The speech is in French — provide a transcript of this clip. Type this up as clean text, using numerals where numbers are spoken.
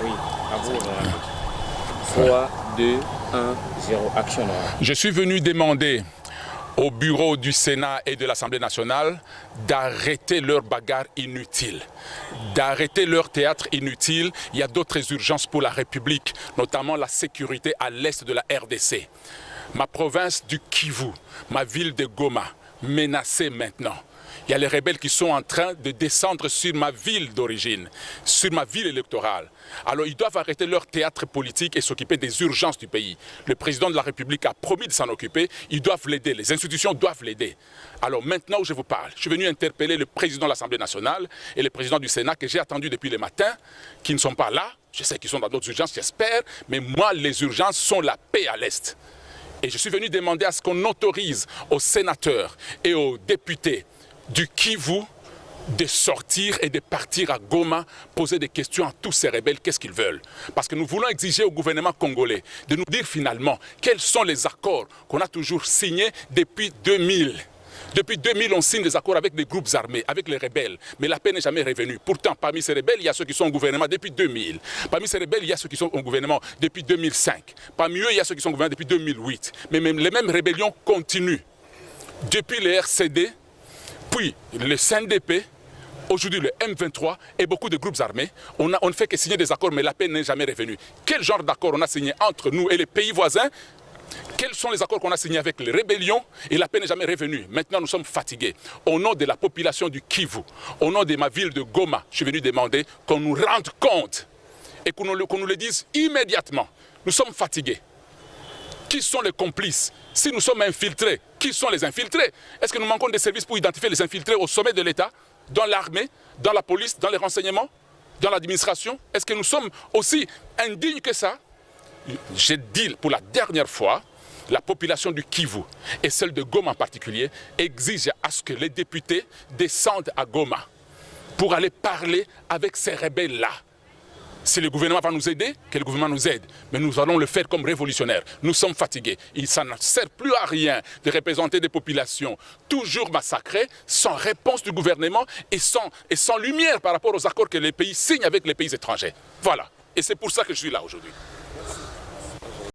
Oui, à vous. 3, 2, 1, 0, action. Je suis venu demander au bureau du Sénat et de l'Assemblée nationale d'arrêter leur bagarre inutile, d'arrêter leur théâtre inutile. Il y a d'autres urgences pour la République, notamment la sécurité à l'est de la RDC. Ma province du Kivu, ma ville de Goma, menacée maintenant. Il y a les rebelles qui sont en train de descendre sur ma ville d'origine, sur ma ville électorale. Alors ils doivent arrêter leur théâtre politique et s'occuper des urgences du pays. Le président de la République a promis de s'en occuper, ils doivent l'aider, les institutions doivent l'aider. Alors maintenant où je vous parle, je suis venu interpeller le président de l'Assemblée nationale et le président du Sénat que j'ai attendu depuis le matin, qui ne sont pas là. Je sais qu'ils sont dans d'autres urgences, j'espère, mais moi les urgences sont la paix à l'Est. Et je suis venu demander à ce qu'on autorise aux sénateurs et aux députés du Kivu de sortir et de partir à Goma, poser des questions à tous ces rebelles, qu'est-ce qu'ils veulent. Parce que nous voulons exiger au gouvernement congolais de nous dire finalement quels sont les accords qu'on a toujours signés depuis 2000. Depuis 2000, on signe des accords avec des groupes armés, avec les rebelles, mais la paix n'est jamais revenue. Pourtant, parmi ces rebelles, il y a ceux qui sont au gouvernement depuis 2000. Parmi ces rebelles, il y a ceux qui sont au gouvernement depuis 2005. Parmi eux, il y a ceux qui sont au gouvernement depuis 2008. Mais même, les mêmes rébellions continuent. Depuis le RCD, puis le CNDP, aujourd'hui le M23 et beaucoup de groupes armés, on ne fait que signer des accords, mais la paix n'est jamais revenue. Quel genre d'accord on a signé entre nous et les pays voisins? Quels sont les accords qu'on a signés avec les rébellions et la paix n'est jamais revenue? Maintenant, nous sommes fatigués. Au nom de la population du Kivu, au nom de ma ville de Goma, je suis venu demander qu'on nous rende compte et qu'on nous le dise immédiatement. Nous sommes fatigués. Qui sont les complices? Si nous sommes infiltrés, qui sont les infiltrés? Est-ce que nous manquons des services pour identifier les infiltrés au sommet de l'État, dans l'armée, dans la police, dans les renseignements, dans l'administration? Est-ce que nous sommes aussi indignes que ça? J'ai dit pour la dernière fois, la population du Kivu et celle de Goma en particulier exige à ce que les députés descendent à Goma pour aller parler avec ces rebelles-là. Si le gouvernement va nous aider, que le gouvernement nous aide. Mais nous allons le faire comme révolutionnaires. Nous sommes fatigués. Ça ne sert plus à rien de représenter des populations toujours massacrées, sans réponse du gouvernement et sans lumière par rapport aux accords que les pays signent avec les pays étrangers. Voilà. Et c'est pour ça que je suis là aujourd'hui.